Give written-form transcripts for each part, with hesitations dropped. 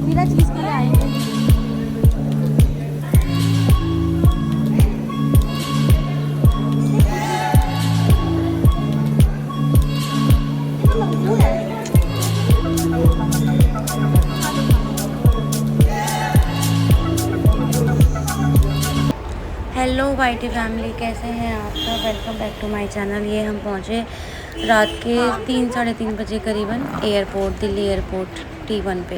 बिना चीज के लिए आएंगे। हेलो वाईटी फैमिली, कैसे हैं आप सब? Welcome back to my channel. ये हम पहुँचे रात के 3-3:30 बजे करीबन एयरपोर्ट, दिल्ली एयरपोर्ट T1 पे,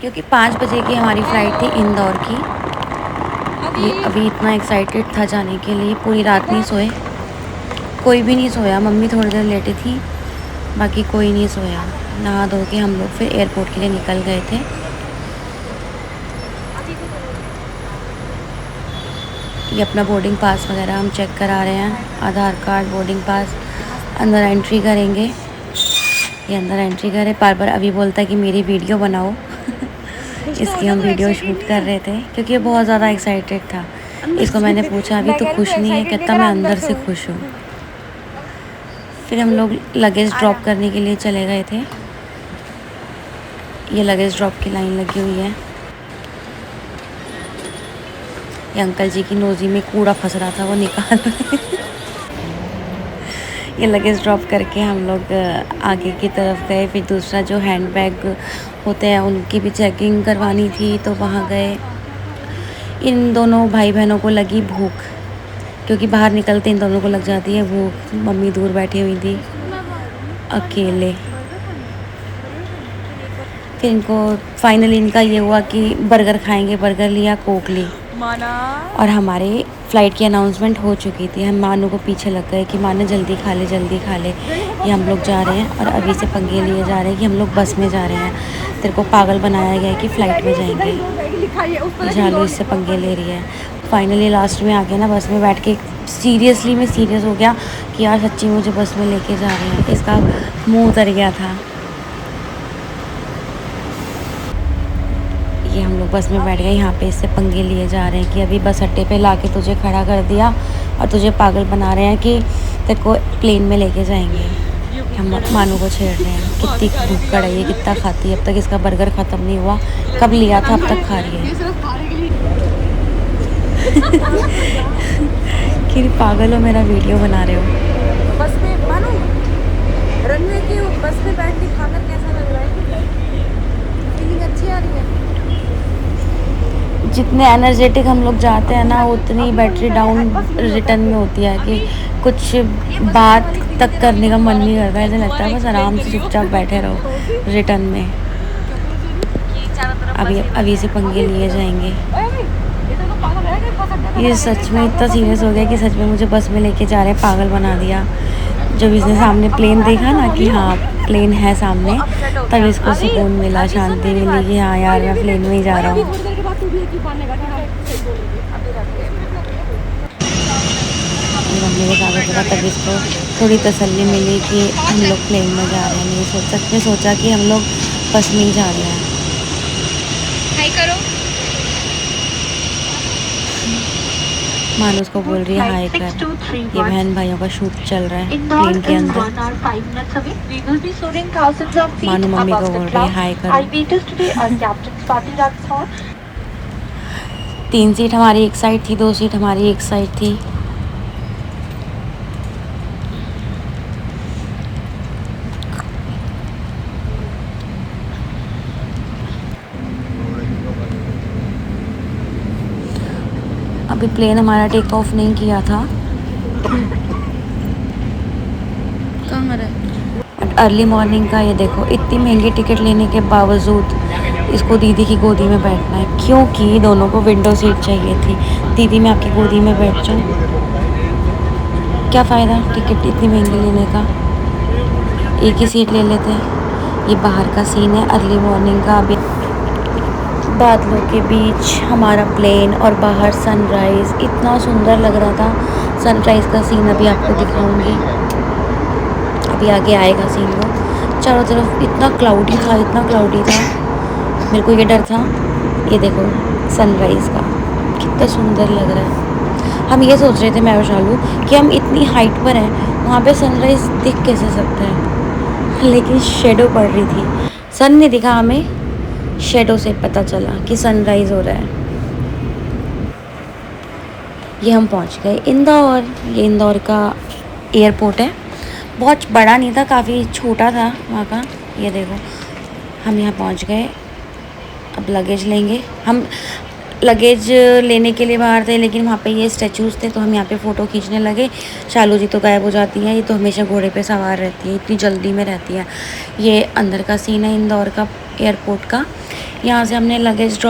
क्योंकि 5 बजे की हमारी फ़्लाइट थी इंदौर की। ये अभी इतना एक्साइटेड था जाने के लिए, पूरी रात नहीं सोए, कोई भी नहीं सोया। मम्मी थोड़ी देर लेटी थी, बाकी कोई नहीं सोया। नहा धो के हम लोग फिर एयरपोर्ट के लिए निकल गए थे। ये अपना बोर्डिंग पास वगैरह हम चेक करा रहे हैं, आधार कार्ड, बोर्डिंग पास। अंदर एंट्री करेंगे, ये अंदर एंट्री करे। बार अभी बोलता है कि मेरी वीडियो बनाओ इसकी हम वीडियो शूट कर रहे थे, क्योंकि ये बहुत ज़्यादा एक्साइटेड था। इसको मैंने पूछा अभी तो खुश नहीं है? कहता मैं अंदर से खुश हूँ। फिर हम लोग लगेज ड्रॉप करने के लिए चले गए थे। ये लगेज ड्रॉप की लाइन लगी हुई है। ये अंकल जी की नोज़ी में कूड़ा फंस रहा था, वो निकाल ये लगेज ड्रॉप करके हम लोग आगे की तरफ गए। फिर दूसरा जो हैंड बैग होते हैं उनकी भी चेकिंग करवानी थी, तो वहाँ गए। इन दोनों भाई बहनों को लगी भूख, क्योंकि बाहर निकलते इन दोनों को लग जाती है भूख। मम्मी दूर बैठी हुई थी अकेले। फिर इनको फाइनली इनका ये हुआ कि बर्गर खाएंगे। बर्गर लिया, कोक ली, और हमारे फ़्लाइट की अनाउंसमेंट हो चुकी थी। हम मानू को पीछे लग गए कि मानू जल्दी खा ले, जल्दी खा ले। ये हम लोग जा रहे हैं और अभी से पंगे लिए जा रहे हैं कि हम लोग बस में जा रहे हैं। तेरे को पागल बनाया गया है कि फ़्लाइट में जाएंगे। झालू इससे पंगे ले रही है। फाइनली लास्ट में आ गया ना, बस में बैठ के सीरियसली मैं सीरियस हो गया कि यार सच्ची मुझे बस में लेके जा रहे हैं। इसका मुँह उतर गया था। ये हम लोग बस में बैठ गए, यहाँ पे इससे पंगे लिए जा रहे हैं कि अभी बस अड्डे पे लाके तुझे खड़ा कर दिया और तुझे पागल बना रहे हैं कि तेरे को प्लेन में लेके जाएंगे। हम मानू को छेड़ रहे हैं। कितनी भूख कड़ाई है, कितना खाती है, अब तक इसका बर्गर ख़त्म नहीं हुआ। कब लिया था, अब तक खा रही है। कि पागल हो, मेरा वीडियो बना रहे हो। बस में मानू रनवे के बस में बैठ के खाकर कैसा लग रहा है? फीलिंग अच्छी आ रही है? जितने एनर्जेटिक हम लोग जाते हैं ना, उतनी बैटरी डाउन रिटर्न में होती है कि कुछ बात तक करने का मन नहीं करता। ऐसा लगता है बस आराम से चुपचाप बैठे रहो रिटर्न में। अभी से पंगे लिए जाएंगे। ये सच में इतना सीरियस हो गया कि सच में मुझे बस में लेके जा रहे हैं, पागल बना दिया। जब इसने सामने प्लेन देखा ना कि हाँ प्लेन है सामने, तब इसको सुकून मिला, शांति मिली कि हाँ यार मैं प्लेन में ही जा रहा हूँ। मम्मी के साथ होता, तब इसको थोड़ी तसल्ली मिली कि हम लोग प्लेन में जा रहे हैं। नहीं सच में सोचा कि हम लोग बस में ही जा रहे हैं। हाय करो। मानू उसको बोल रही है हाय कर। ये बहन भाइयों का शूट चल रहा है प्लेन के अंदर। मानू मम्मी को बोल रही है हाय करो। 3 सीट हमारी एक साइड थी, 2 सीट हमारी एक साइड थी। अभी प्लेन हमारा टेक ऑफ नहीं किया था। अर्ली मॉर्निंग का ये देखो, इतनी महंगी टिकट लेने के बावजूद इसको दीदी की गोदी में बैठना है, क्योंकि दोनों को विंडो सीट चाहिए थी। दीदी मैं आपकी गोदी में बैठ जाऊँ, क्या फ़ायदा टिकट इतनी महंगी लेने का? एक ही सीट ले लेते। ये बाहर का सीन है अर्ली मॉर्निंग का। अभी बादलों के बीच हमारा प्लेन और बाहर सनराइज़, इतना सुंदर लग रहा था। सनराइज़ का सीन अभी आपको दिखाऊंगी, अभी आगे आएगा सीन। वो चारों तरफ इतना क्लाउडी था, इतना क्लाउडी था, मेरे को ये डर था। ये देखो सनराइज़ का कितना सुंदर लग रहा है। हम ये सोच रहे थे मैं और शालू कि हम इतनी हाइट पर हैं वहाँ पे सनराइज़ दिख कैसे सकता है, लेकिन शेडो पड़ रही थी। सन नहीं दिखा हमें, शेडो से पता चला कि सनराइज़ हो रहा है। ये हम पहुँच गए इंदौर। ये इंदौर का एयरपोर्ट है। बहुत बड़ा नहीं था, काफ़ी छोटा था वहाँ का। ये देखो, हम यहाँ पहुँच गए। अब लगेज लेंगे हम। लगेज लेने के लिए बाहर थे, लेकिन वहाँ पे ये स्टैचूज़ थे तो हम यहाँ पे फ़ोटो खींचने लगे। शालू जी तो गायब हो जाती हैं, ये तो हमेशा घोड़े पे सवार रहती है, इतनी जल्दी में रहती है। ये अंदर का सीन है इंदौर का एयरपोर्ट का। यहाँ से हमने लगेज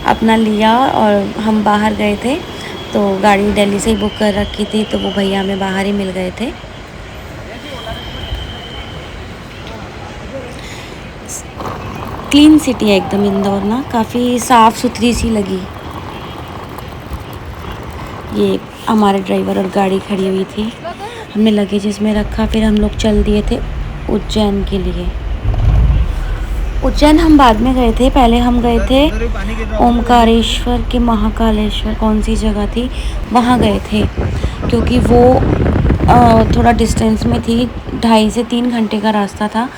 अपना लिया और हम बाहर गए थे। तो गाड़ी दिल्ली से ही बुक कर रखी थी, तो वो भैया हमें बाहर ही मिल गए थे। क्लीन सिटी है एकदम इंदौर ना, काफ़ी साफ़ सुथरी सी लगी। ये हमारे ड्राइवर और गाड़ी खड़ी हुई थी, हमने लगेज इसमें रखा। फिर हम लोग चल दिए थे उज्जैन के लिए। उज्जैन हम बाद में गए थे, पहले हम गए थे ओमकारेश्वर के महाकालेश्वर, कौन सी जगह थी वहाँ गए थे, क्योंकि वो थोड़ा डिस्टेंस में थी, 2.5 से 3 घंटे का रास्ता था।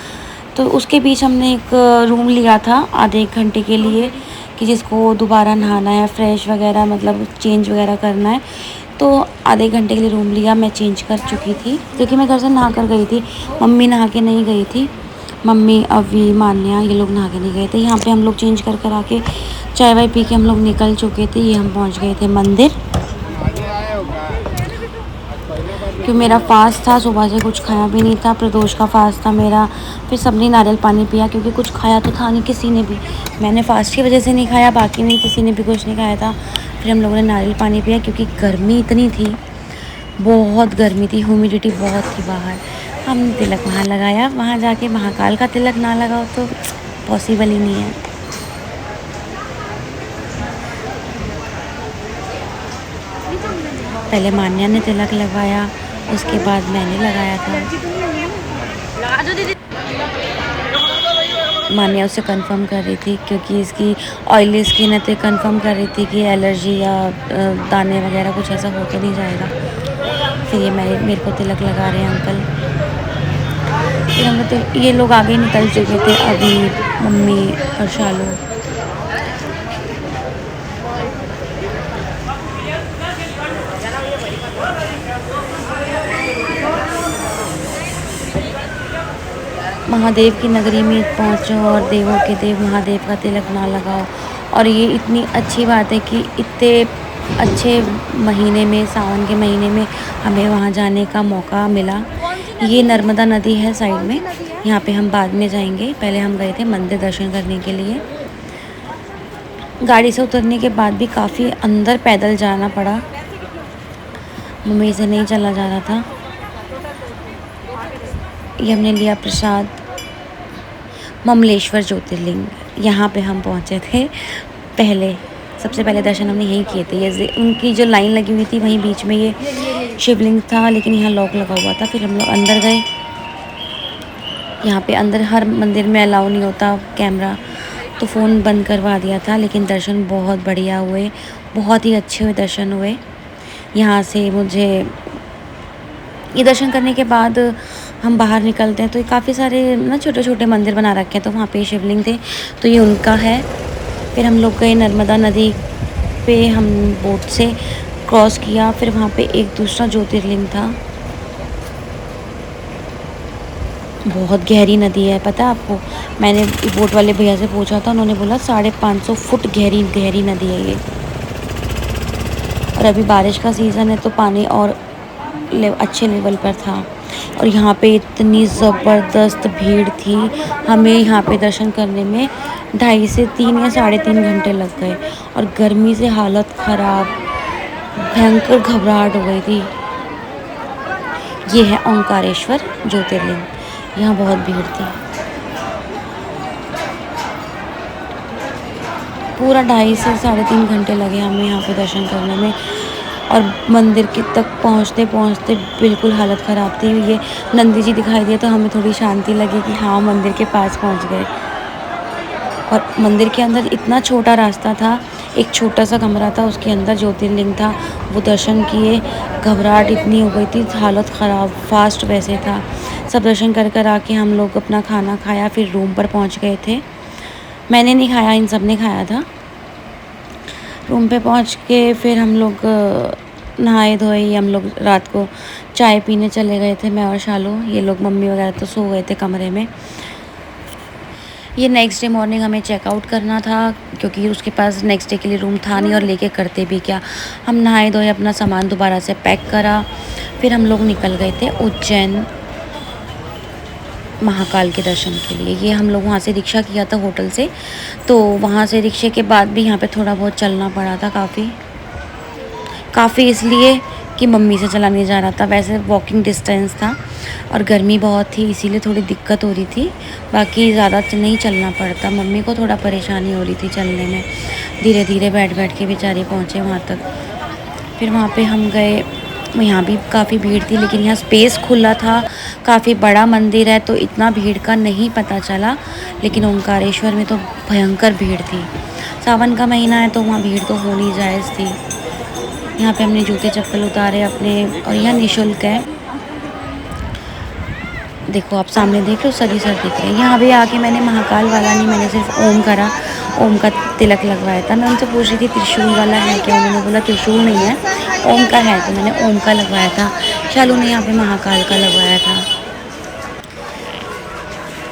तो उसके बीच हमने एक रूम लिया था आधे 1 घंटे के लिए, कि जिसको दोबारा नहाना है, फ्रेश वगैरह मतलब चेंज वगैरह करना है, तो आधे घंटे के लिए रूम लिया। मैं चेंज कर चुकी थी क्योंकि मैं घर से नहा कर गई थी, मम्मी नहा के नहीं गई थी। मम्मी, अवी, मान्या ये लोग नहा के नहीं गए थे। यहाँ पे हम लोग चेंज कर आके चाय वाय पी के हम लोग निकल चुके थे। ये हम पहुँच गए थे मंदिर, क्योंकि मेरा फास्ट था, सुबह से कुछ खाया भी नहीं था, प्रदोष का फास्ट था मेरा। फिर सबने नारियल पानी पिया, क्योंकि कुछ खाया तो था नहीं किसी ने भी। मैंने फास्ट की वजह से नहीं खाया, बाकी नहीं किसी ने भी कुछ नहीं खाया था। फिर हम लोगों ने नारियल पानी पिया, क्योंकि गर्मी इतनी थी, बहुत गर्मी थी, ह्यूमिडिटी बहुत थी बाहर। हमने तिलक वहाँ लगाया, वहाँ जाके महाकाल का तिलक ना लगाओ तो पॉसिबल ही नहीं है। पहले मान्या ने तिलक लगवाया, उसके बाद मैंने लगाया था। मान्या उससे कंफर्म कर रही थी, क्योंकि इसकी ऑयली स्किन है, तो कंफर्म कर रही थी कि एलर्जी या दाने वगैरह कुछ ऐसा हो तो नहीं जाएगा। फिर ये मेरे को तिलक लगा रहे हैं अंकल। फिर हम लोग तो ये लोग आगे निकल चुके थे, अभी मम्मी और शालू। महादेव की नगरी में पहुँचो और देवों के देव महादेव का तिलक ना लगाओ। और ये इतनी अच्छी बात है कि इतने अच्छे महीने में, सावन के महीने में हमें वहाँ जाने का मौका मिला। ये नर्मदा नदी है साइड में, यहाँ पे हम बाद में जाएंगे। पहले हम गए थे मंदिर दर्शन करने के लिए। गाड़ी से उतरने के बाद भी काफ़ी अंदर पैदल जाना पड़ा, मम्मी से नहीं चला जा रहा था। ये हमने लिया प्रसाद। ममलेश्वर ज्योतिर्लिंग, यहाँ पे हम पहुँचे थे पहले। सबसे पहले दर्शन हमने यहीं किए थे। ये उनकी जो लाइन लगी हुई थी वहीं बीच में ये शिवलिंग था, लेकिन यहाँ लॉक लगा हुआ था। फिर हम लोग अंदर गए। यहाँ पे अंदर हर मंदिर में अलाउ नहीं होता कैमरा, तो फ़ोन बंद करवा दिया था। लेकिन दर्शन बहुत बढ़िया हुए, बहुत ही अच्छे हुए दर्शन हुए। यहाँ से मुझे ये दर्शन करने के बाद हम बाहर निकलते हैं, तो ये काफ़ी सारे ना छोटे छोटे मंदिर बना रखे हैं, तो वहाँ पे शिवलिंग थे, तो ये उनका है। फिर हम लोग गए नर्मदा नदी पे, हम बोट से क्रॉस किया। फिर वहाँ पे एक दूसरा ज्योतिर्लिंग था, बहुत गहरी नदी है, पता है आपको। मैंने बोट वाले भैया से पूछा था, उन्होंने बोला 550 फुट गहरी नदी है ये। और अभी बारिश का सीज़न है, तो पानी और अच्छे लेवल पर था। और यहाँ पे इतनी ज़बरदस्त भीड़ थी, हमें यहाँ पे दर्शन करने में 2.5 से 3 या 3.5 घंटे लग गए। और गर्मी से हालत ख़राब, भयंकर घबराहट हो गई थी। ये है ओंकारेश्वर ज्योतिर्लिंग, यहाँ बहुत भीड़ थी। पूरा 2.5 से 3.5 घंटे लगे हमें यहाँ पे दर्शन करने में। और मंदिर के तक पहुँचते पहुँचते बिल्कुल हालत ख़राब थी। ये नंदी जी दिखाई दिए तो हमें थोड़ी शांति लगी कि हाँ मंदिर के पास पहुँच गए। और मंदिर के अंदर इतना छोटा रास्ता था एक छोटा सा कमरा था, उसके अंदर ज्योतिर्लिंग था, वो दर्शन किए। घबराहट इतनी हो गई थी, हालत ख़राब, फास्ट वैसे था। सब दर्शन कर कर आके हम लोग अपना खाना खाया, फिर रूम पर पहुंच गए थे। मैंने नहीं खाया, इन सब ने खाया था। रूम पे पहुंच के फिर हम लोग नहाए धोए। हम लोग रात को चाय पीने चले गए थे, मैं और शालू। ये लोग मम्मी वगैरह तो सो गए थे कमरे में। ये नेक्स्ट डे मॉर्निंग हमें चेकआउट करना था, क्योंकि उसके पास नेक्स्ट डे के लिए रूम था नहीं, और लेके करते भी क्या। हम नहाए धोए, अपना सामान दोबारा से पैक करा, फिर हम लोग निकल गए थे उज्जैन महाकाल के दर्शन के लिए। ये हम लोग वहाँ से रिक्शा किया था होटल से, तो वहाँ से रिक्शे के बाद भी यहाँ पे थोड़ा बहुत चलना पड़ा था। काफ़ी इसलिए कि मम्मी से चला नहीं जा रहा था, वैसे वॉकिंग डिस्टेंस था, और गर्मी बहुत थी इसीलिए थोड़ी दिक्कत हो रही थी। बाकी ज़्यादा नहीं चलना पड़ता, मम्मी को थोड़ा परेशानी हो रही थी चलने में। धीरे धीरे बैठ बैठ के बेचारे पहुँचे वहाँ तक। फिर वहाँ पे हम गए, यहाँ भी काफ़ी भीड़ थी, लेकिन यहाँ स्पेस खुला था, काफ़ी बड़ा मंदिर है, तो इतना भीड़ का नहीं पता चला। लेकिन ओंकारेश्वर में तो भयंकर भीड़ थी। सावन का महीना है तो वहाँ भीड़ तो होनी जायज़ थी। यहाँ पे हमने जूते चप्पल उतारे अपने, और यहाँ निःशुल्क है। देखो आप सामने देख लो, सर दिख रहे हैं। यहाँ भी आके मैंने महाकाल वाला नहीं, मैंने सिर्फ ओम करा, ओम का तिलक लगवाया था। मैं उनसे पूछ रही थी त्रिशूल वाला है क्या, उन्होंने बोला त्रिशूल नहीं है, ओम का है, तो मैंने ओम का लगवाया था। शालू ने यहाँ पे महाकाल का लगवाया था।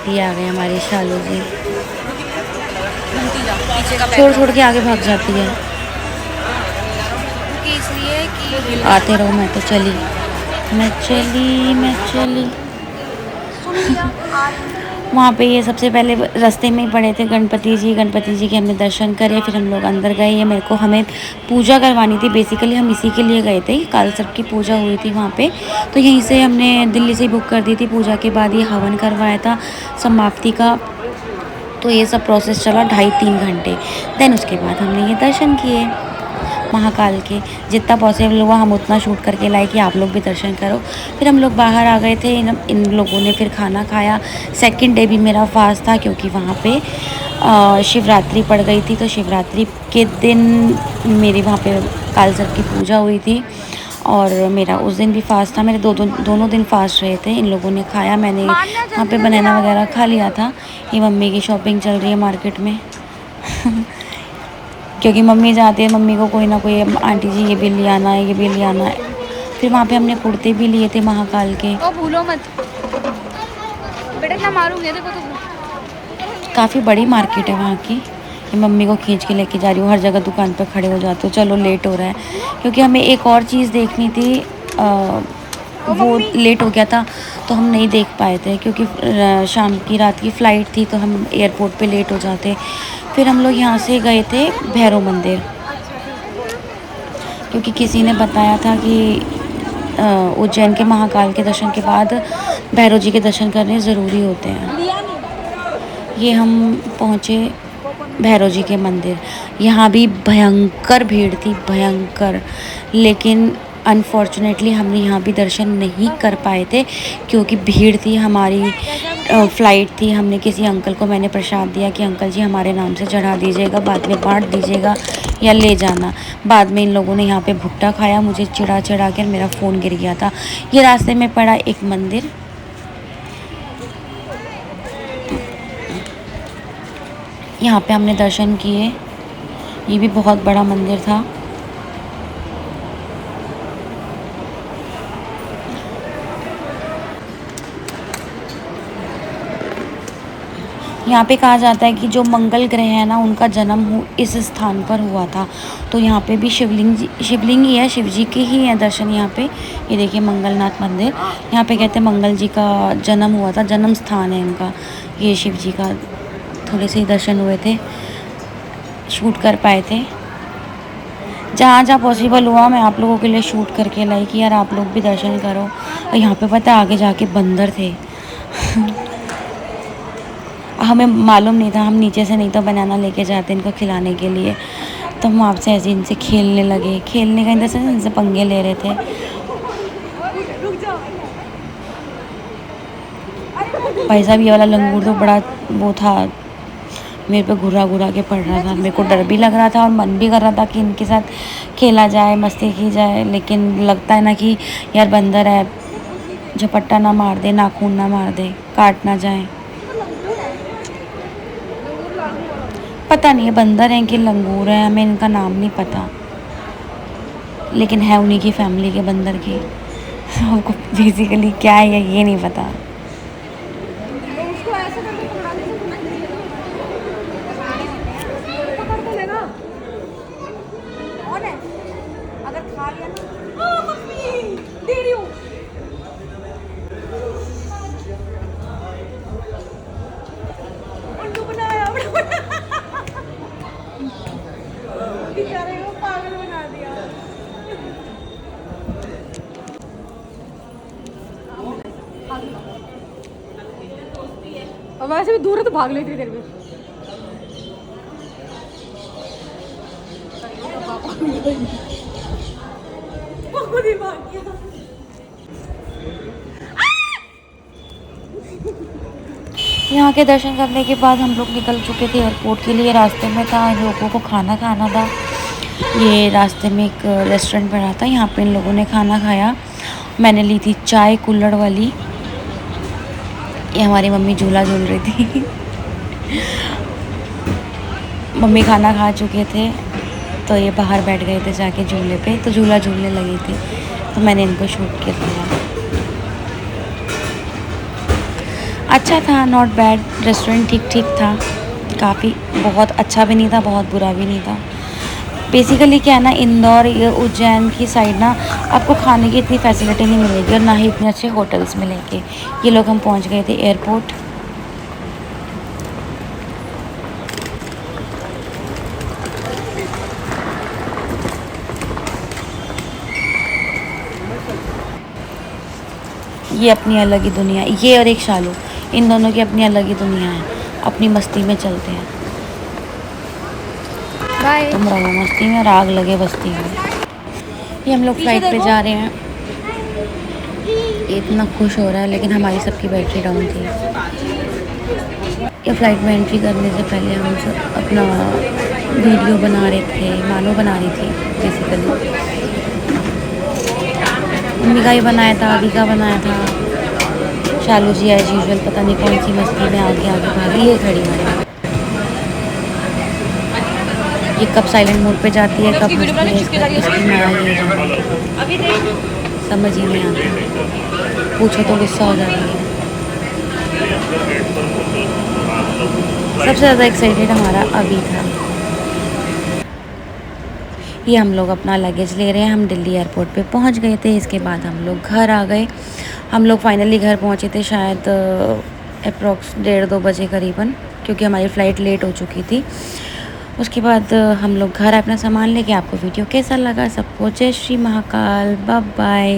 ये आ गए हमारी शालू जी, छोड़ छोड़ के आगे भाग जाती है। आते रहो, मैं तो चली, मैं चली। वहाँ पे ये सबसे पहले रास्ते में ही पड़े थे गणपति जी के हमने दर्शन करे। फिर हम लोग अंदर गए। ये हमें पूजा करवानी थी, बेसिकली हम इसी के लिए गए थे। काल सर्प की पूजा हुई थी वहाँ पे, तो यहीं से हमने दिल्ली से बुक कर दी थी। पूजा के बाद ये हवन करवाया था समाप्ति का, तो ये सब प्रोसेस चला 2.5-3 घंटे। देन उसके बाद हमने ये दर्शन किए महाकाल के। जितना पॉसिबल हुआ हम उतना शूट करके लाए कि आप लोग भी दर्शन करो। फिर हम लोग बाहर आ गए थे, इन लोगों ने फिर खाना खाया। सेकंड डे भी मेरा फास्ट था, क्योंकि वहाँ पे शिवरात्रि पड़ गई थी, तो शिवरात्रि के दिन मेरी वहाँ पे कालसर्प की पूजा हुई थी, और मेरा उस दिन भी फास्ट था। मेरे दोनों दिन फास्ट रहे थे। इन लोगों ने खाया, मैंने वहाँ पे बनाना वगैरह खा लिया था। ये मम्मी की शॉपिंग चल रही है मार्केट में क्योंकि मम्मी जाती है, मम्मी को कोई ना कोई आंटी जी ये भी ले आना है, ये भी ले आना है। फिर वहाँ पे हमने कुर्ते भी लिए थे महाकाल के। तो भूलो मत बेटा, ना मारूंगी देखो तो। काफ़ी बड़ी मार्केट है वहाँ की। ये मम्मी को खींच के लेके जा रही हूँ, हर जगह दुकान पर खड़े हो जाते हो। चलो लेट हो रहा है, क्योंकि हमें एक और चीज़ देखनी थी, वो लेट हो गया था तो हम नहीं देख पाए थे, क्योंकि शाम की रात की फ़्लाइट थी, तो हम एयरपोर्ट पे लेट हो जाते। फिर हम लोग यहाँ से गए थे भैरव मंदिर, क्योंकि किसी ने बताया था कि उज्जैन के महाकाल के दर्शन के बाद भैरव जी के दर्शन करने ज़रूरी होते हैं। ये हम पहुँचे भैरव जी के मंदिर। यहाँ भी भयंकर भीड़ थी, भयंकर। लेकिन अनफॉर्चुनेटली हमने यहाँ भी दर्शन नहीं कर पाए थे, क्योंकि भीड़ थी। हमारी फ़्लाइट थी। हमने किसी अंकल को मैंने प्रसाद दिया कि अंकल जी हमारे नाम से चढ़ा दीजिएगा, बाद में बांट दीजिएगा या ले जाना। बाद में इन लोगों ने यहाँ पे भुट्टा खाया, मुझे चिढ़ा चिढ़ा कर मेरा फ़ोन गिर गया था। ये रास्ते में पड़ा एक मंदिर, यहाँ पे हमने दर्शन किए। ये भी बहुत बड़ा मंदिर था। यहाँ पे कहा जाता है कि जो मंगल ग्रह है ना, उनका जन्म इस स्थान पर हुआ था। तो यहाँ पे भी शिवलिंग ही है, शिव जी के ही है दर्शन यहाँ पे। ये देखिए मंगलनाथ मंदिर, यहाँ पे कहते हैं मंगल जी का जन्म हुआ था, जन्म स्थान है इनका। ये शिव जी का थोड़े से ही दर्शन हुए थे, शूट कर पाए थे। जहाँ जहाँ पॉसिबल हुआ मैं आप लोगों के लिए शूट करके लाई कि यार आप लोग भी दर्शन करो। और यहाँ पे पता है आगे जाके बंदर थे हमें मालूम नहीं था, हम नीचे से नहीं तो बनाना लेके जाते इनको खिलाने के लिए, तो हम आपसे ऐसे इनसे खेलने लगे। खेलने का इंदर से इनसे पंगे ले रहे थे। भाई साहब ये वाला लंगूर तो बड़ा वो था, मेरे पे घुरा घुरा के पड़ रहा था। मेरे को डर भी लग रहा था और मन भी कर रहा था कि इनके साथ खेला जाए, मस्ती की जाए, लेकिन लगता है ना कि यार बंदर है, झपट्टा ना मार दे, नाखून ना मार दे, काट ना जाए। पता नहीं है बंदर हैं कि लंगूर हैं, हमें इनका नाम नहीं पता, लेकिन है उन्हीं की फैमिली के बंदर की। हमको बेसिकली क्या है ये नहीं पता। और वैसे भी दूर है तो भाग लेती है देर में। यहाँ के दर्शन करने के बाद हम लोग निकल चुके थे एयरपोर्ट के लिए। रास्ते में था इन लोगों को खाना खाना था। ये रास्ते में एक रेस्टोरेंट पड़ा था, यहाँ पे इन लोगों ने खाना खाया। मैंने ली थी चाय कुल्हड़ वाली। ये हमारी मम्मी झूला झूल रही थी। मम्मी खाना खा चुके थे तो ये बाहर बैठ गए थे जाके झूले पे, तो झूला झूलने लगी थी, तो मैंने इनको शूट कर दिया। अच्छा था, नॉट बैड। रेस्टोरेंट ठीक ठीक था, काफ़ी, बहुत अच्छा भी नहीं था, बहुत बुरा भी नहीं था। बेसिकली क्या है ना, इंदौर उज्जैन की साइड ना आपको खाने की इतनी फैसिलिटी नहीं मिलेगी और ना ही इतने अच्छे होटल्स मिलेंगे। ये लोग हम पहुंच गए थे एयरपोर्ट। ये अपनी अलग ही दुनिया, ये और एक शालू, इन दोनों की अपनी अलग ही दुनिया है, अपनी मस्ती में चलते हैं। बाय। तुम रहो मस्ती में और आग लगे बस्ती में। ये हम लोग फ्लाइट पे जा रहे हैं। ये इतना खुश हो रहा है, लेकिन हमारी सबकी बैटरी डाउन थी। ये फ्लाइट में एंट्री करने से पहले हम सब अपना वीडियो बना रहे थे, मानो बना रही थी बेसिकली। मम्मी का ही बनाया था, अभी का बनाया था। शालू जी एज यूजुअल पता नहीं कौन सी मस्ती में आगे आगे भागी। ये खड़ी है, ये कब साइलेंट मोड पे जाती है, कब हंसती है, इसकी मैं समझ ही नहीं आता। पूछो तो गुस्सा हो जाती है। सबसे ज़्यादा एक्साइटेड हमारा अभी था। ये हम लोग अपना लगेज ले रहे हैं। हम दिल्ली एयरपोर्ट पे पहुंच गए थे। इसके बाद हम लोग घर आ गए। हम लोग फाइनली घर पहुंचे थे शायद अप्रॉक्स 1:30-2 बजे करीबन, क्योंकि हमारी फ़्लाइट लेट हो चुकी थी। उसके बाद हम लोग घर अपना सामान लेके। आपको वीडियो कैसा लगा? सबको जय श्री महाकाल, बाय बाय।